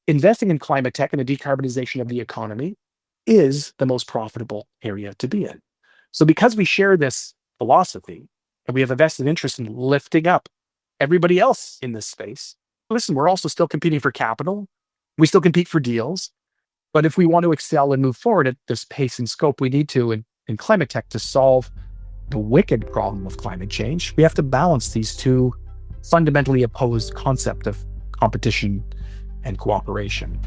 investing in climate tech and the decarbonization of the economy is the most profitable area to be in. So because we share this philosophy and we have a vested interest in lifting up everybody else in this space, listen, we're also still competing for capital. We still compete for deals. But if we want to excel and move forward at this pace and scope we need to in climate tech to solve the wicked problem of climate change, we have to balance these two fundamentally opposed concepts of competition and cooperation.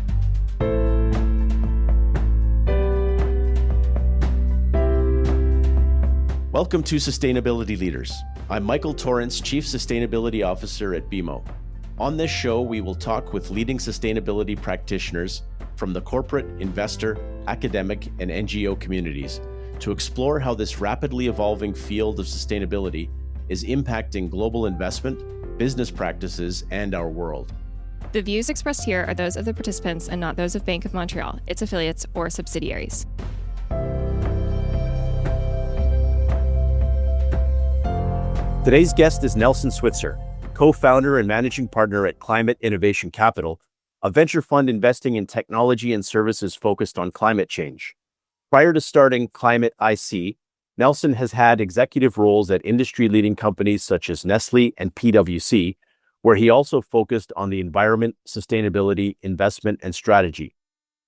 Welcome to Sustainability Leaders. I'm Michael Torrance, Chief Sustainability Officer at BMO. On this show, we will talk with leading sustainability practitioners from the corporate, investor, academic, and NGO communities to explore how this rapidly evolving field of sustainability is impacting global investment, business practices, and our world. The views expressed here are those of the participants and not those of Bank of Montreal, its affiliates, or subsidiaries. Today's guest is Nelson Switzer, co-founder and managing partner at Climate Innovation Capital, a venture fund investing in technology and services focused on climate change. Prior to starting Climate IC, Nelson has had executive roles at industry-leading companies such as Nestle and PwC, where he also focused on the environment, sustainability, investment, and strategy.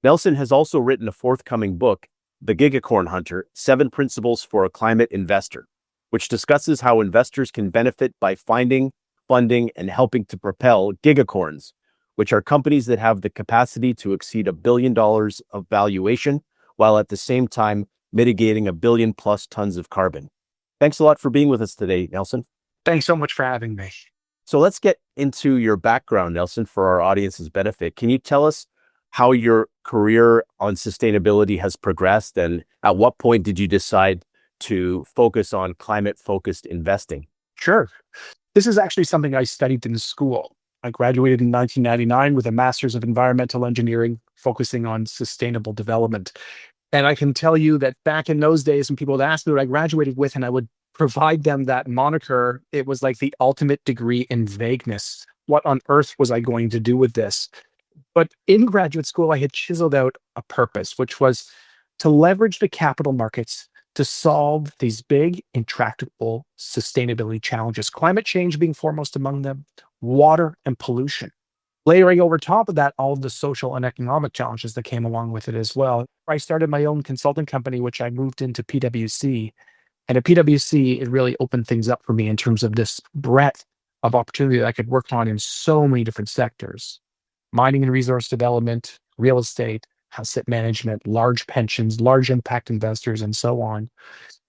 Nelson has also written a forthcoming book, The Gigahorn Hunter: 7 Principles for a Climate Investor, which discusses how investors can benefit by finding, funding, and helping to propel gigacorns, which are companies that have the capacity to exceed $1 billion of valuation, while at the same time mitigating 1 billion plus tons of carbon. Thanks a lot for being with us today, Nelson. Thanks so much for having me. So let's get into your background, Nelson, for our audience's benefit. Can you tell us how your career on sustainability has progressed, and at what point did you decide to focus on climate-focused investing? Sure. This is actually something I studied in school. I graduated in 1999 with a Master's of Environmental Engineering, focusing on sustainable development. And I can tell you that back in those days, when people would ask me what I graduated with, and I would provide them that moniker, it was like the ultimate degree in vagueness. What on earth was I going to do with this? But in graduate school, I had chiseled out a purpose, which was to leverage the capital markets to solve these big, intractable sustainability challenges, climate change being foremost among them, water and pollution. Layering over top of that, all of the social and economic challenges that came along with it as well. I started my own consulting company, which I moved into PwC. And at PwC, it really opened things up for me in terms of this breadth of opportunity that I could work on in so many different sectors: mining and resource development, real estate, asset management, large pensions, large impact investors, and so on.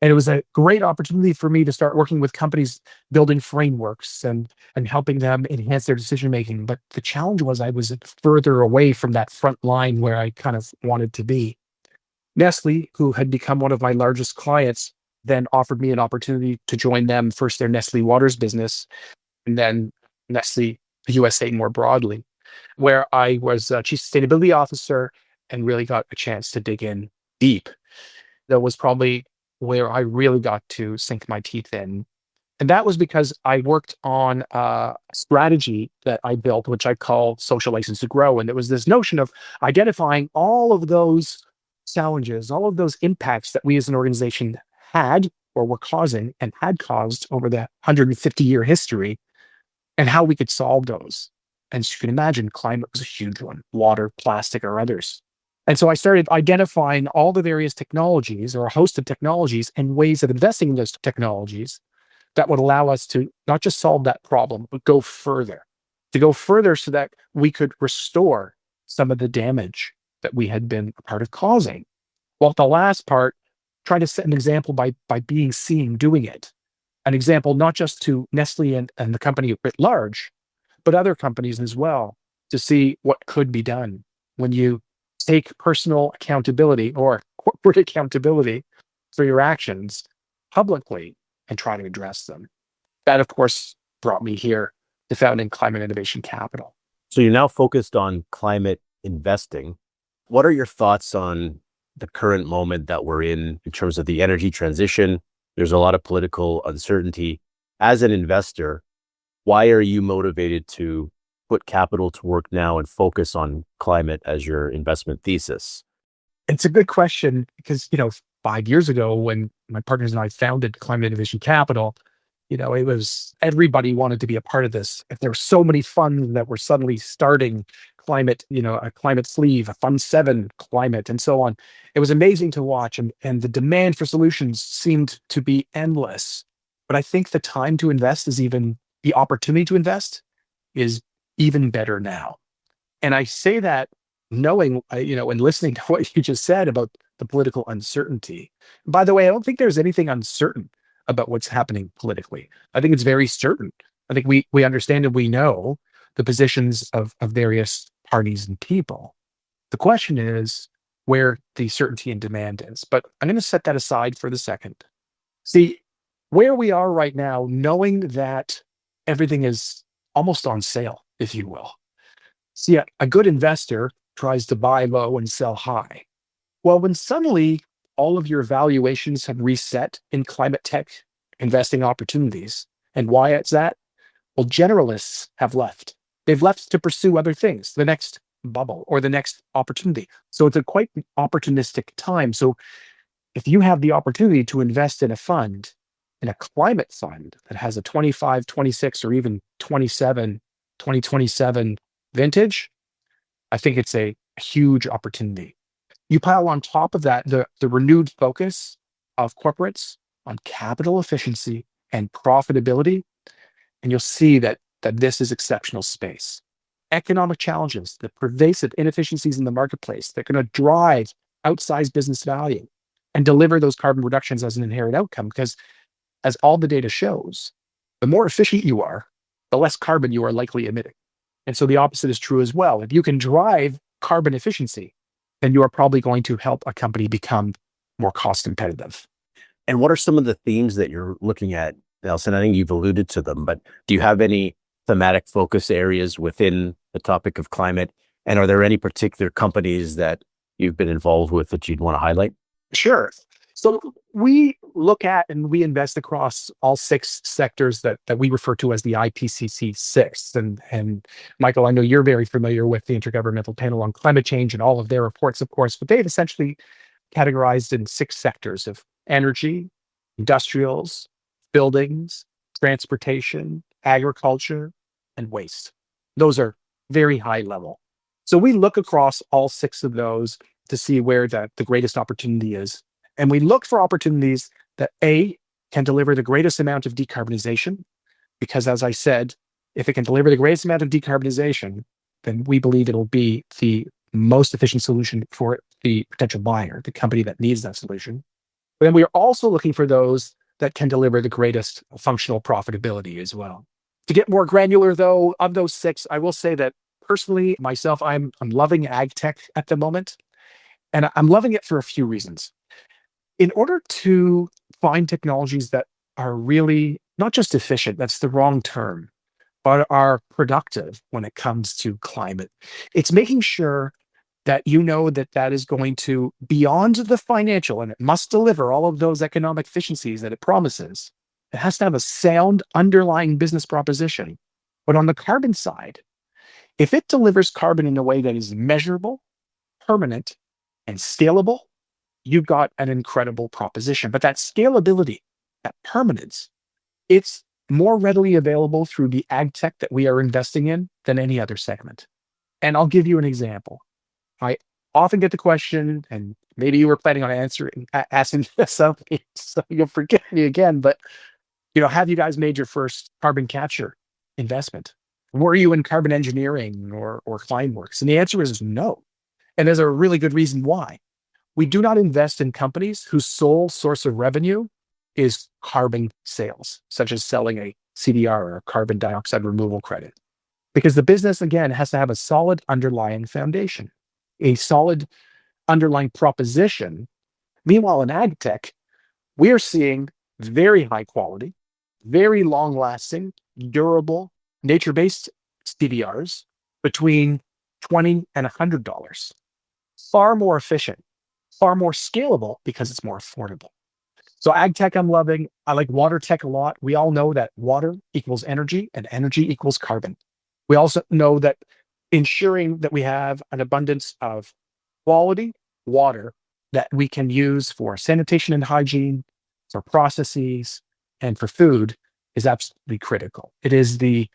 And it was a great opportunity for me to start working with companies building frameworks and helping them enhance their decision-making. But the challenge was I was further away from that front line where I kind of wanted to be. Nestle, who had become one of my largest clients, then offered me an opportunity to join them, first their Nestle Waters business, and then Nestle USA more broadly, where I was Chief Sustainability Officer and really got a chance to dig in deep. That was probably where I really got to sink my teeth in. And that was because I worked on a strategy that I built, which I call social license to grow. And there was this notion of identifying all of those challenges, all of those impacts that we as an organization had or were causing and had caused over the 150-year history, and how we could solve those. And as you can imagine, climate was a huge one: water, plastic, or others. And so I started identifying all the various technologies, or a host of technologies, and ways of investing in those technologies that would allow us to not just solve that problem, but go further, so that we could restore some of the damage that we had been a part of causing. Well, the last part, trying to set an example by being seen doing it. An example not just to Nestle and the company at large, but other companies as well, to see what could be done when you take personal accountability or corporate accountability for your actions publicly and try to address them. That, of course, brought me here to founding Climate Innovation Capital. So you're now focused on climate investing. What are your thoughts on the current moment that we're in terms of the energy transition? There's a lot of political uncertainty. As an investor, why are you motivated to put capital to work now and focus on climate as your investment thesis? It's a good question because, 5 years ago when my partners and I founded Climate Innovation Capital, it was everybody wanted to be a part of this. If there were so many funds that were suddenly starting climate, a climate sleeve, a fund 7 climate, and so on. It was amazing to watch. And the demand for solutions seemed to be endless. But I think the time to invest the opportunity to invest is even better now. And I say that knowing, and listening to what you just said about the political uncertainty. By the way, I don't think there's anything uncertain about what's happening politically. I think it's very certain. I think we understand and we know the positions of various parties and people. The question is where the certainty and demand is. But I'm going to set that aside for the second. See, where we are right now, knowing that everything is almost on sale, if you will. See, a good investor tries to buy low and sell high. Well, when suddenly all of your valuations have reset in climate tech investing opportunities, and why it's that? Well, generalists have left. They've left to pursue other things, the next bubble or the next opportunity. So it's a quite opportunistic time. So if you have the opportunity to invest in a climate fund that has a 25, 26, or even 27, 2027 vintage, I think it's a huge opportunity. You pile on top of that the renewed focus of corporates on capital efficiency and profitability, and you'll see that this is exceptional space. Economic challenges, the pervasive inefficiencies in the marketplace, they're going to drive outsized business value and deliver those carbon reductions as an inherent outcome. Because as all the data shows, the more efficient you are, the less carbon you are likely emitting. And so the opposite is true as well. If you can drive carbon efficiency, then you are probably going to help a company become more cost competitive. And what are some of the themes that you're looking at, Nelson? I think you've alluded to them, but do you have any thematic focus areas within the topic of climate? And are there any particular companies that you've been involved with that you'd want to highlight? Sure. So we look at and we invest across all 6 sectors that we refer to as the IPCC 6. And Michael, I know you're very familiar with the Intergovernmental Panel on Climate Change and all of their reports, of course, but they've essentially categorized in 6 sectors of energy, industrials, buildings, transportation, agriculture, and waste. Those are very high level. So we look across all 6 of those to see where the greatest opportunity is. And we look for opportunities that A, can deliver the greatest amount of decarbonization, because as I said, if it can deliver the greatest amount of decarbonization, then we believe it'll be the most efficient solution for the potential buyer, the company that needs that solution. But then we are also looking for those that can deliver the greatest functional profitability as well. To get more granular though, of those 6, I will say that personally, myself, I'm loving ag tech at the moment. And I'm loving it for a few reasons. In order to find technologies that are really not just efficient, that's the wrong term, but are productive when it comes to climate, it's making sure that that is going to, beyond the financial, and it must deliver all of those economic efficiencies that it promises. It has to have a sound underlying business proposition. But on the carbon side, if it delivers carbon in a way that is measurable, permanent, and scalable, you've got an incredible proposition. But that scalability, that permanence, it's more readily available through the ag tech that we are investing in than any other segment. And I'll give you an example. I often get the question, and maybe you were planning on asking something, so you'll forgive me again, but have you guys made your first carbon capture investment? Were you in carbon engineering or Climeworks? And the answer is no. And there's a really good reason why. We do not invest in companies whose sole source of revenue is carbon sales, such as selling a CDR or a carbon dioxide removal credit. Because the business, again, has to have a solid underlying foundation, a solid underlying proposition. Meanwhile, in ag tech, we are seeing very high quality, very long lasting, durable, nature-based CDRs between $20 and $100. Far more efficient, far more scalable because it's more affordable. So ag tech I'm loving. I like water tech a lot. We all know that water equals energy and energy equals carbon. We also know that ensuring that we have an abundance of quality water that we can use for sanitation and hygiene, for processes, and for food is absolutely critical. It is the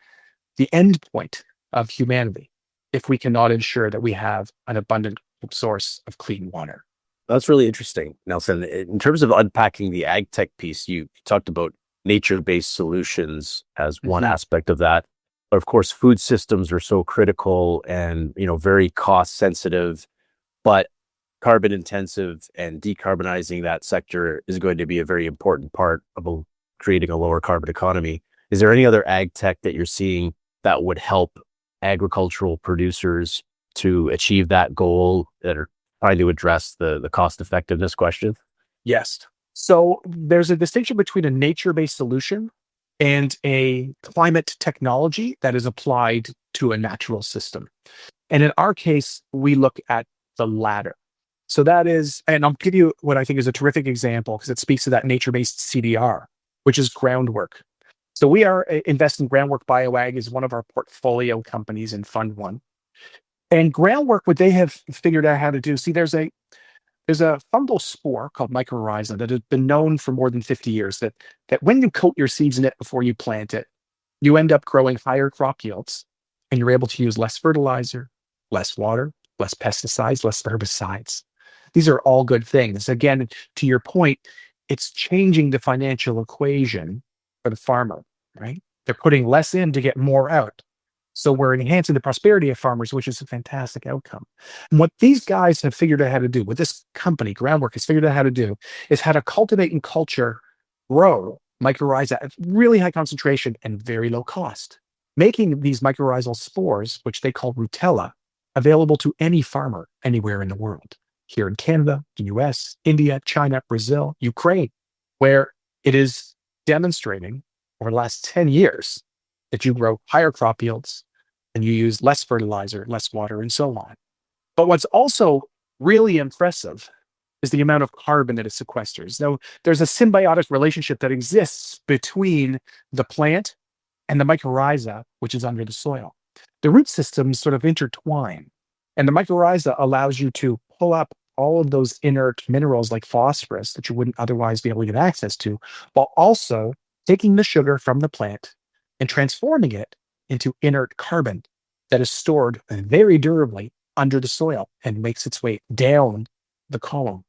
end point of humanity if we cannot ensure that we have an abundant source of clean water. That's really interesting, Nelson. In terms of unpacking the ag tech piece, you talked about nature-based solutions as one Mhm. aspect of that. But of course, food systems are so critical and, very cost sensitive, but carbon intensive, and decarbonizing that sector is going to be a very important part of creating a lower carbon economy. Is there any other ag tech that you're seeing that would help agricultural producers to achieve that goal, that are trying to address the cost effectiveness question? Yes. So there's a distinction between a nature-based solution and a climate technology that is applied to a natural system. And in our case, we look at the latter. So that is, and I'll give you what I think is a terrific example because it speaks to that nature-based CDR, which is groundwork. So we are investing Groundwork BioAg is one of our portfolio companies in Fund One. And Groundwork, what they have figured out how to do, see, there's a fungal spore called mycorrhiza that has been known for more than 50 years that when you coat your seeds in it before you plant it, you end up growing higher crop yields and you're able to use less fertilizer, less water, less pesticides, less herbicides. These are all good things. Again, to your point, it's changing the financial equation for the farmer, right? They're putting less in to get more out. So we're enhancing the prosperity of farmers, which is a fantastic outcome. And what these guys have figured out how to do, what this company, Groundwork, has figured out how to do, is how to cultivate and culture, grow mycorrhiza at really high concentration and very low cost, making these mycorrhizal spores, which they call rutella, available to any farmer anywhere in the world. Here in Canada, the US, India, China, Brazil, Ukraine, where it is demonstrating over the last 10 years that you grow higher crop yields and you use less fertilizer, less water, and so on. But what's also really impressive is the amount of carbon that it sequesters. Now, there's a symbiotic relationship that exists between the plant and the mycorrhiza, which is under the soil. The root systems sort of intertwine, and the mycorrhiza allows you to pull up all of those inert minerals like phosphorus that you wouldn't otherwise be able to get access to, while also taking the sugar from the plant and transforming it into inert carbon that is stored very durably under the soil and makes its way down the column.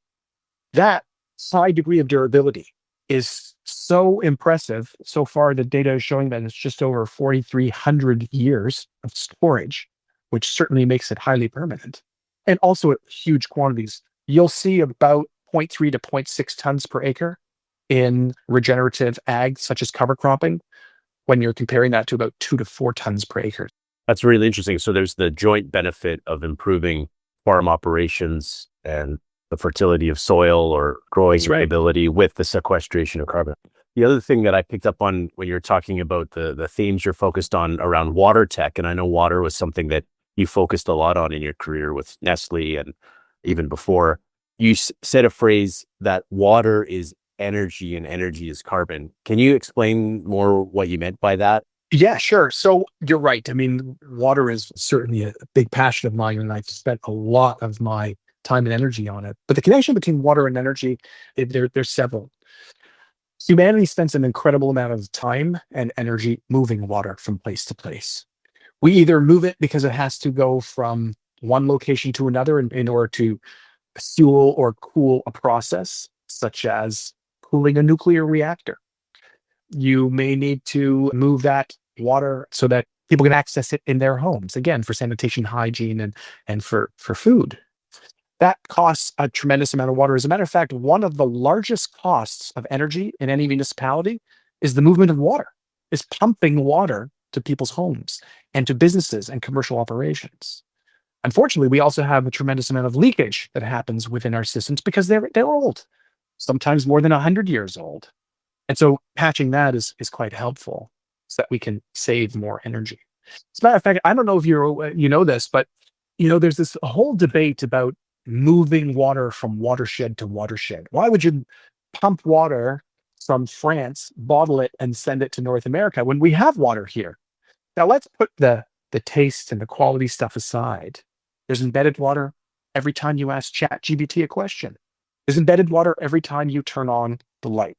That high degree of durability is so impressive. So far, the data is showing that it's just over 4,300 years of storage, which certainly makes it highly permanent. And also at huge quantities. You'll see about 0.3 to zero point 0.6 tons per acre in regenerative ag, such as cover cropping, when you're comparing that to about 2 to 4 tons per acre. That's really interesting. So there's the joint benefit of improving farm operations and the fertility of soil or growing ability with the sequestration of carbon. The other thing that I picked up on when you're talking about the themes you're focused on around water tech, and I know water was something that you focused a lot on in your career with Nestle and even before, you said a phrase that water is energy and energy is carbon. Can you explain more what you meant by that? Yeah, sure. So you're right. I mean, water is certainly a big passion of mine, and I've spent a lot of my time and energy on it. But the connection between water and energy, there's several. Humanity spends an incredible amount of time and energy moving water from place to place. We either move it because it has to go from one location to another in order to fuel or cool a process, such as cooling a nuclear reactor. You may need to move that water so that people can access it in their homes, again, for sanitation, hygiene, and for food. That costs a tremendous amount of water. As a matter of fact, one of the largest costs of energy in any municipality is the movement of water, is pumping water to people's homes and to businesses and commercial operations. Unfortunately, we also have a tremendous amount of leakage that happens within our systems because they're old, sometimes more than 100 years old. And so patching that is quite helpful so that we can save more energy. As a matter of fact, I don't know if you know this, but there's this whole debate about moving water from watershed to watershed. Why would you pump water from France, bottle it, and send it to North America when we have water here? Now let's put the the taste and the quality stuff aside, there's embedded water every time you ask ChatGPT a question. There's embedded water every time you turn on the light.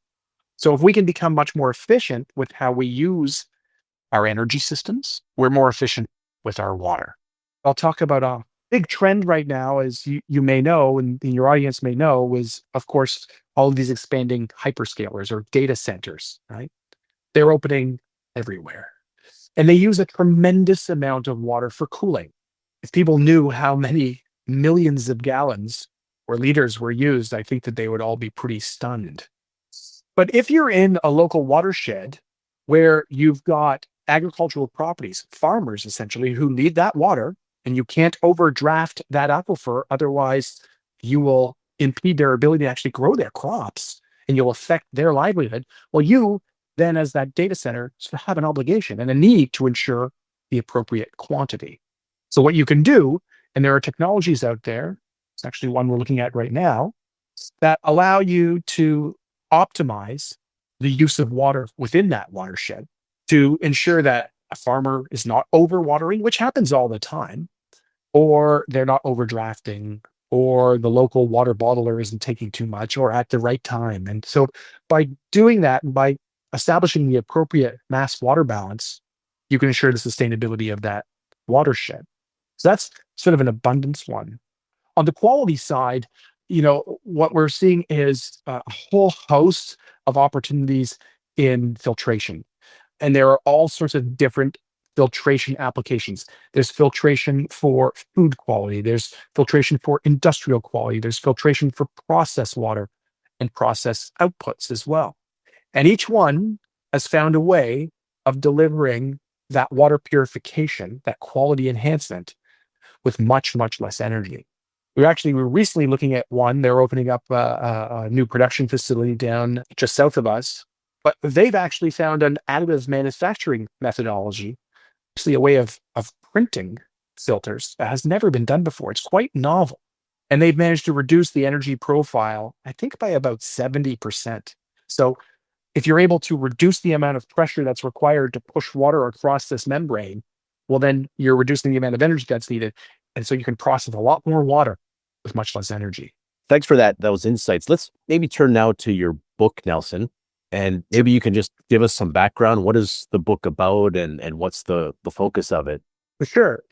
So if we can become much more efficient with how we use our energy systems, we're more efficient with our water. I'll talk about a big trend right now, as you may know, and your audience may know, is, of course, all of these expanding hyperscalers or data centers, right? They're opening everywhere. And they use a tremendous amount of water for cooling. If people knew how many millions of gallons or liters were used, I think that they would all be pretty stunned. But if you're in a local watershed where you've got agricultural properties, farmers essentially, who need that water, and you can't overdraft that aquifer, otherwise you will impede their ability to actually grow their crops and you'll affect their livelihood. Well, you then, as that data center, have an obligation and a need to ensure the appropriate quantity. So what you can do, and there are technologies out there, it's actually one we're looking at right now, that allow you to optimize the use of water within that watershed to ensure that a farmer is not overwatering, which happens all the time, or they're not overdrafting, or the local water bottler isn't taking too much, or at the right time. And so by doing that, by establishing the appropriate mass water balance, you can ensure the sustainability of that watershed. So that's sort of an abundance one. On the quality side, what we're seeing is a whole host of opportunities in filtration. And there are all sorts of different filtration applications. There's filtration for food quality. There's filtration for industrial quality. There's filtration for process water and process outputs as well. And each one has found a way of delivering that water purification, that quality enhancement, with much, much less energy. We were recently looking at one. They're opening up a new production facility down just south of us, but they've actually found an additive manufacturing methodology, actually a way of printing filters that has never been done before. It's quite novel. And they've managed to reduce the energy profile, I think, by about 70%. So if you're able to reduce the amount of pressure that's required to push water across this membrane, well, then you're reducing the amount of energy that's needed. And so you can process a lot more water with much less energy. Thanks for those insights. Let's maybe turn now to your book, Nelson, and maybe you can just give us some background. What is the book about, and what's the focus of it? For sure.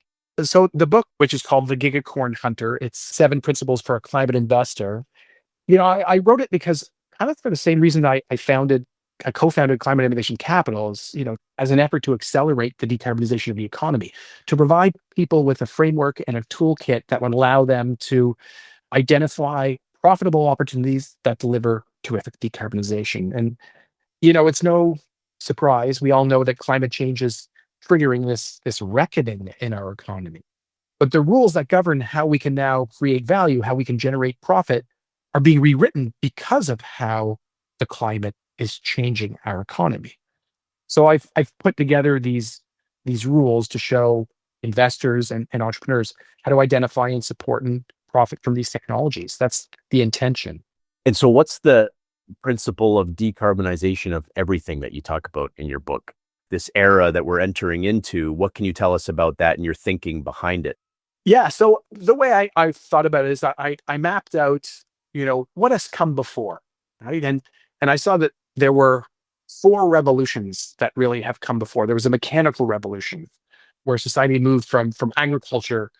So the book, which is called The Gigahorn Hunter, it's 7 Principles for a Climate Investor. I wrote it because kind of for the same reason I co-founded Climate Innovation Capital, as an effort to accelerate the decarbonization of the economy, to provide people with a framework and a toolkit that would allow them to identify profitable opportunities that deliver terrific decarbonization. And, it's no surprise. We all know that climate change is triggering this reckoning in our economy. But the rules that govern how we can now create value, how we can generate profit, are being rewritten because of how the climate is changing our economy. So I've put together these rules to show investors and entrepreneurs how to identify and support and profit from these technologies. That's the intention. And so what's the principle of decarbonization of everything that you talk about in your book? This era that we're entering into, what can you tell us about that and your thinking behind it? Yeah, so the way I thought about it is that I mapped out, what has come before, right? And I saw that there were 4 revolutions that really have come before. There was a mechanical revolution where society moved from agriculture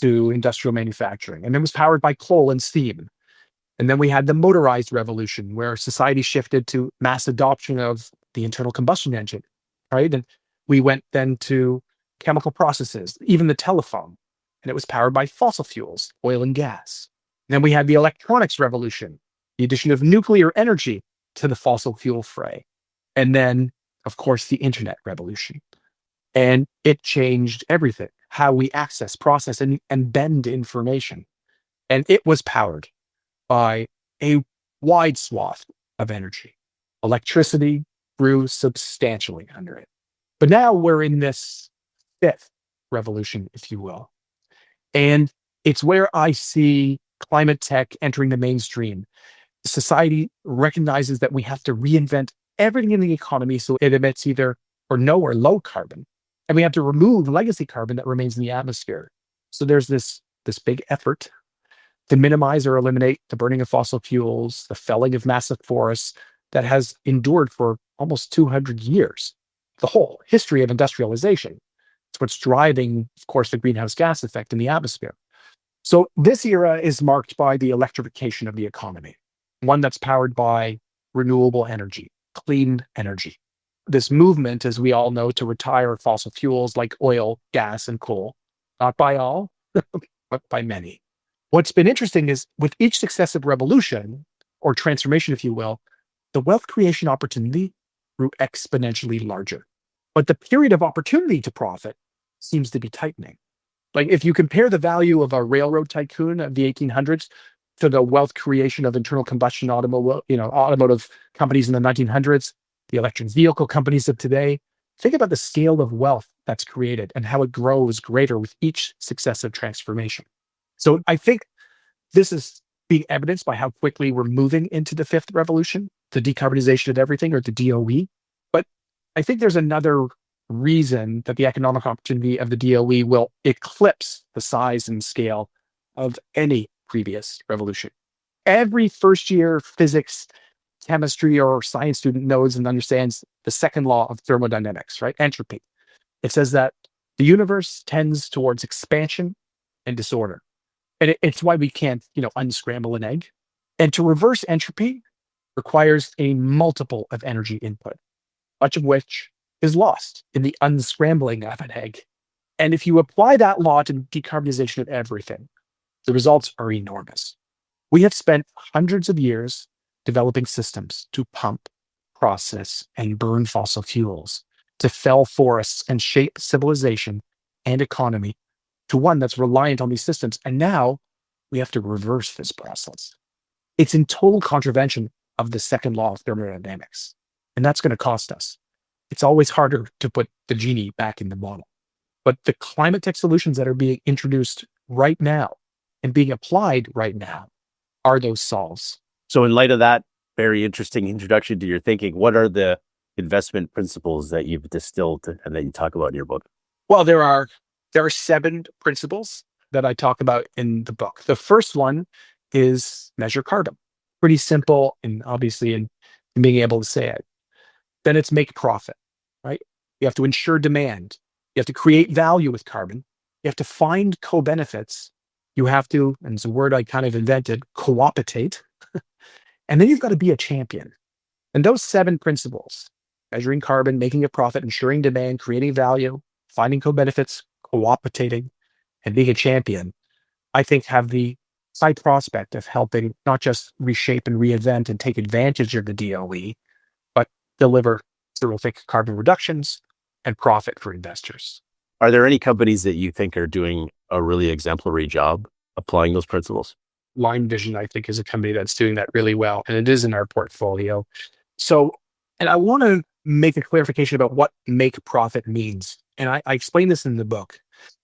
to industrial manufacturing, and it was powered by coal and steam. And then we had the motorized revolution where society shifted to mass adoption of the internal combustion engine, right? And we went then to chemical processes, even the telephone, and it was powered by fossil fuels, oil and gas. And then we had the electronics revolution, the addition of nuclear energy to the fossil fuel fray. And then, of course, the internet revolution. And it changed everything, how we access, process, and bend information. And it was powered by a wide swath of energy. Electricity grew substantially under it. But now we're in this 5th revolution, if you will. And it's where I see climate tech entering the mainstream. Society recognizes that we have to reinvent everything in the economy so it emits either or no or low carbon. And we have to remove legacy carbon that remains in the atmosphere. So there's this big effort to minimize or eliminate the burning of fossil fuels, the felling of massive forests that has endured for almost 200 years. The whole history of industrialization. It's what's driving, of course, the greenhouse gas effect in the atmosphere. So this era is marked by the electrification of the economy, one that's powered by renewable energy, clean energy. This movement, as we all know, to retire fossil fuels like oil, gas, and coal, not by all, but by many. What's been interesting is with each successive revolution, or transformation, if you will, the wealth creation opportunity grew exponentially larger. But the period of opportunity to profit seems to be tightening. Like if you compare the value of a railroad tycoon of the 1800s to the wealth creation of internal combustion automotive companies in the 1900s, the electric vehicle companies of today, think about the scale of wealth that's created and how it grows greater with each successive transformation. So I think this is being evidenced by how quickly we're moving into the fifth revolution, the decarbonization of everything, or the DOE. But I think there's another reason that the economic opportunity of the DOE will eclipse the size and scale of any previous revolution. Every first year physics, chemistry, or science student knows and understands the second law of thermodynamics, right? Entropy. It says that the universe tends towards expansion and disorder. And it's why we can't, unscramble an egg. And to reverse entropy requires a multiple of energy input, much of which is lost in the unscrambling of an egg. And if you apply that law to decarbonization of everything, the results are enormous. We have spent hundreds of years developing systems to pump, process, and burn fossil fuels, to fell forests and shape civilization and economy to one that's reliant on these systems. And now we have to reverse this process. It's in total contravention of the second law of thermodynamics. And that's going to cost us. It's always harder to put the genie back in the bottle. But the climate tech solutions that are being introduced right now and being applied right now are those solves. So in light of that very interesting introduction to your thinking, what are the investment principles that you've distilled and that you talk about in your book? Well, there are 7 principles that I talk about in the book. The first one is measure carbon. Pretty simple and obviously in being able to say it. Then it's make profit, right? You have to ensure demand. You have to create value with carbon. You have to find co-benefits. You have to, and it's a word I kind of invented, co-optate. And then you've got to be a champion. And those 7 principles, measuring carbon, making a profit, ensuring demand, creating value, finding co-benefits, co-optating, and being a champion, I think have the high prospect of helping not just reshape and reinvent and take advantage of the DOE, but deliver terrific carbon reductions and profit for investors. Are there any companies that you think are doing a really exemplary job applying those principles? Line Vision, I think, is a company that's doing that really well, and it is in our portfolio. So, and I want to make a clarification about what make profit means. And I explain this in the book,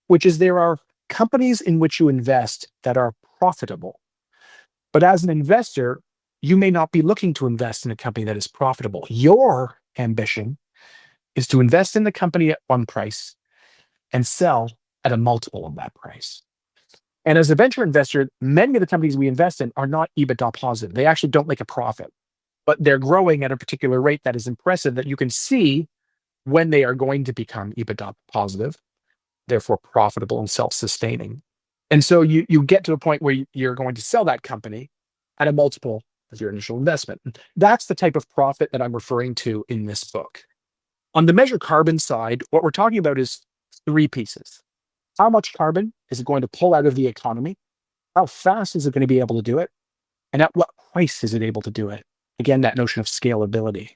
which is there are companies in which you invest that are profitable. But as an investor, you may not be looking to invest in a company that is profitable. Your ambition is to invest in the company at one price and sell at a multiple of that price. And as a venture investor, many of the companies we invest in are not EBITDA positive. They actually don't make a profit, but they're growing at a particular rate that is impressive that you can see when they are going to become EBITDA positive, therefore profitable and self-sustaining. And so you get to a point where you're going to sell that company at a multiple of your initial investment. That's the type of profit that I'm referring to in this book. On the measure carbon side, what we're talking about is 3 pieces. How much carbon is it going to pull out of the economy? How fast is it going to be able to do it? And at what price is it able to do it? Again, that notion of scalability.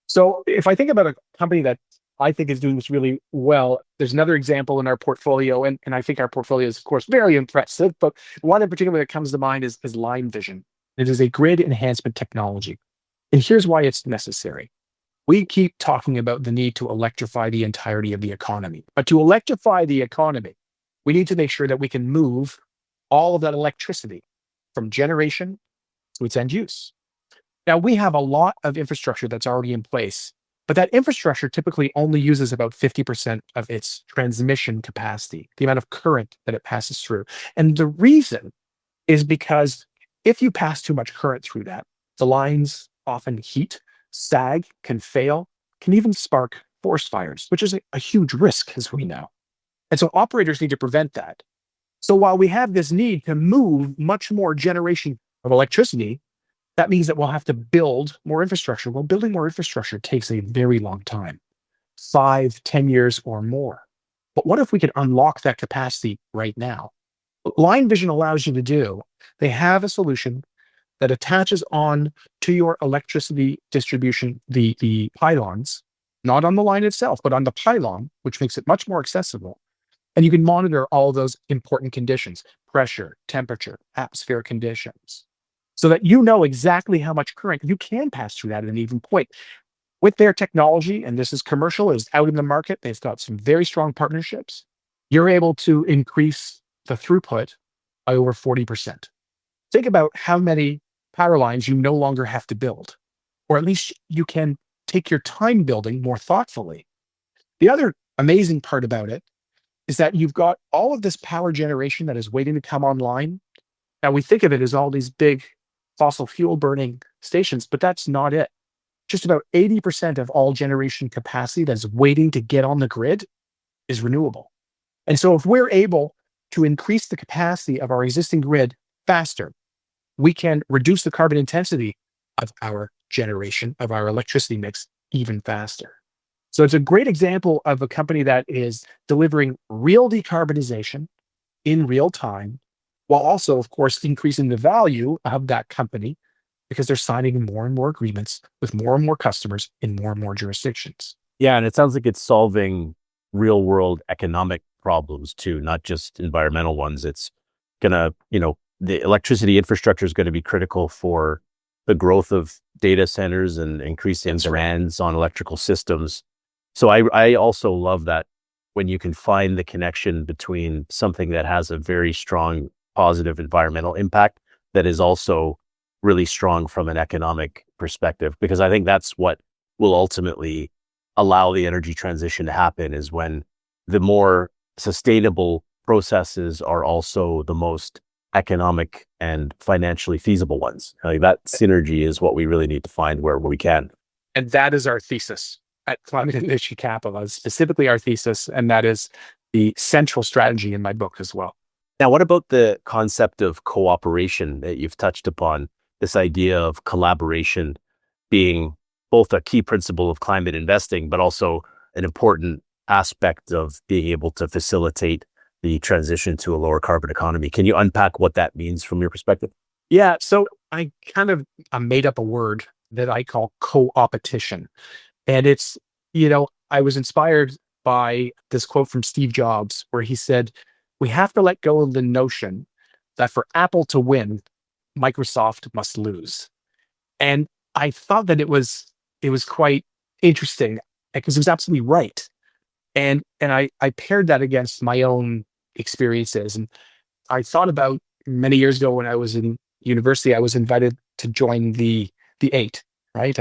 So if I think about a company that I think is doing this really well, there's another example in our portfolio, and I think our portfolio is, of course, very impressive, but one in particular that comes to mind is Line Vision. It is a grid enhancement technology. And here's why it's necessary. We keep talking about the need to electrify the entirety of the economy. But to electrify the economy, we need to make sure that we can move all of that electricity from generation to its end use. Now, we have a lot of infrastructure that's already in place But that infrastructure typically only uses about 50% of its transmission capacity, the amount of current that it passes through. And the reason is because if you pass too much current through that, the lines often heat, sag, can fail, can even spark forest fires, which is a huge risk, as we know. And so operators need to prevent that. So while we have this need to move much more generation of electricity, that means that we'll have to build more infrastructure. Well, building more infrastructure takes a very long time, 5, 10 years or more. But what if we could unlock that capacity right now? Line Vision allows you to do. They have a solution that attaches on to your electricity distribution, the pylons, not on the line itself, but on the pylon, which makes it much more accessible. And you can monitor all those important conditions, pressure, temperature, atmospheric conditions, so that you know exactly how much current you can pass through that at an even point. With their technology, and this is commercial, is out in the market, they've got some very strong partnerships. You're able to increase the throughput by over 40%. Think about how many power lines you no longer have to build, or at least you can take your time building more thoughtfully. The other amazing part about it is that you've got all of this power generation that is waiting to come online. Now, we think of it as all these big fossil fuel burning stations, but that's not it. Just about 80% of all generation capacity that's waiting to get on the grid is renewable. And so if we're able to increase the capacity of our existing grid faster, we can reduce the carbon intensity of our generation, of our electricity mix even faster. So it's a great example of a company that is delivering real decarbonization in real time, while also, of course, increasing the value of that company because they're signing more and more agreements with more and more customers in more and more jurisdictions. Yeah, and it sounds like it's solving real world economic problems too, not just environmental ones. It's gonna, the electricity infrastructure is going to be critical for the growth of data centers and increasing demands on electrical systems. So I also love that when you can find the connection between something that has a very strong positive environmental impact that is also really strong from an economic perspective, because I think that's what will ultimately allow the energy transition to happen, is when the more sustainable processes are also the most economic and financially feasible ones. Like that synergy is what we really need to find where we can. And that is our thesis at Climate Innovation Capital, specifically our thesis, and that is the central strategy in my book as well. Now, what about the concept of cooperation that you've touched upon? This idea of collaboration being both a key principle of climate investing, but also an important aspect of being able to facilitate the transition to a lower carbon economy. Can you unpack what that means from your perspective? Yeah, so I kind of made up a word that I call co-opetition. And it's, I was inspired by this quote from Steve Jobs, where he said, we have to let go of the notion that for Apple to win, Microsoft must lose. And I thought that it was quite interesting because it was absolutely right. And I paired that against my own experiences. And I thought about many years ago when I was in university, I was invited to join the 8, right?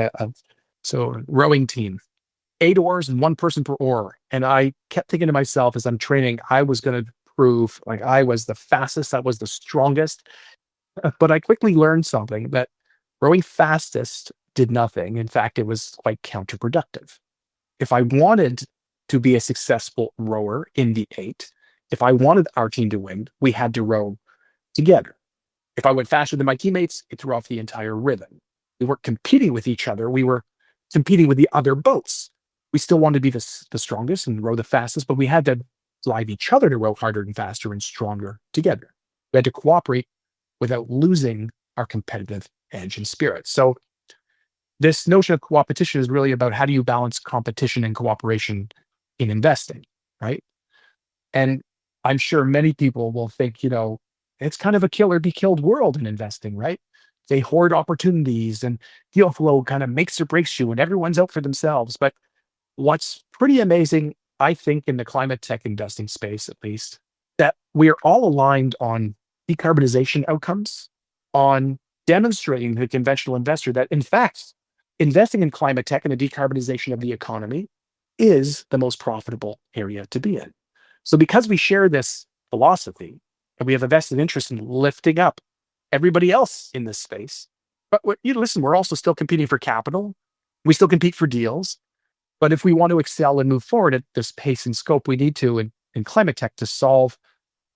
So rowing team, 8 oars and 1 person per oar. And I kept thinking to myself as I'm training, I was going to prove like I was the fastest, I was the strongest. But I quickly learned something, that rowing fastest did nothing. In fact, it was quite counterproductive. If I wanted to be a successful rower in the 8, if I wanted our team to win, we had to row together. If I went faster than my teammates, it threw off the entire rhythm. We weren't competing with each other. We were competing with the other boats. We still wanted to be the strongest and row the fastest, but we had to drive each other to row harder and faster and stronger together. We had to cooperate without losing our competitive edge and spirit. So this notion of co-opetition is really about how do you balance competition and cooperation in investing, right? And I'm sure many people will think, it's kind of a kill or be killed world in investing, right? They hoard opportunities and deal flow kind of makes or breaks you and everyone's out for themselves. But what's pretty amazing, I think, in the climate tech investing space, at least, that we are all aligned on decarbonization outcomes, on demonstrating to the conventional investor that, in fact, investing in climate tech and the decarbonization of the economy is the most profitable area to be in. So because we share this philosophy and we have a vested interest in lifting up everybody else in this space, but listen, we're also still competing for capital. We still compete for deals. But if we want to excel and move forward at this pace and scope we need to in climate tech to solve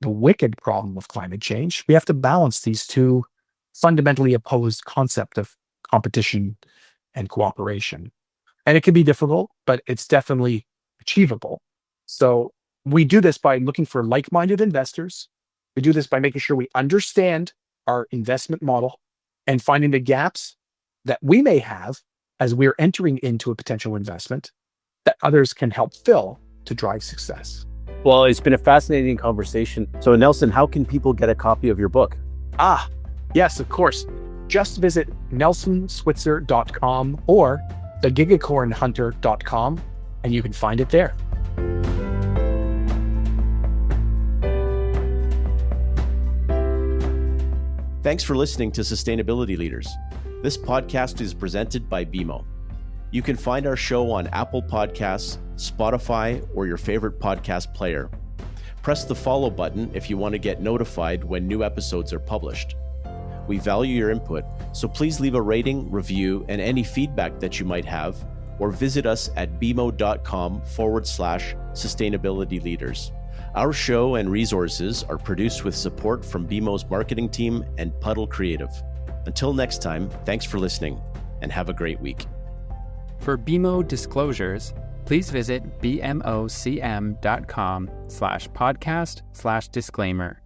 the wicked problem of climate change, we have to balance these two fundamentally opposed concepts of competition and cooperation. And it can be difficult, but it's definitely achievable. So we do this by looking for like-minded investors. We do this by making sure we understand our investment model and finding the gaps that we may have as we're entering into a potential investment that others can help fill to drive success. Well, it's been a fascinating conversation. So Nelson, how can people get a copy of your book? Yes, of course. Just visit nelsonswitzer.com or the Gigahornhunter.com and you can find it there. Thanks for listening to Sustainability Leaders. This podcast is presented by BMO. You can find our show on Apple Podcasts, Spotify, or your favorite podcast player. Press the follow button if you want to get notified when new episodes are published. We value your input, so please leave a rating, review, and any feedback that you might have, or visit us at bmo.com/sustainability leaders. Our show and resources are produced with support from BMO's marketing team and Puddle Creative. Until next time, thanks for listening and have a great week. For BMO disclosures, please visit bmocm.com/podcast/disclaimer.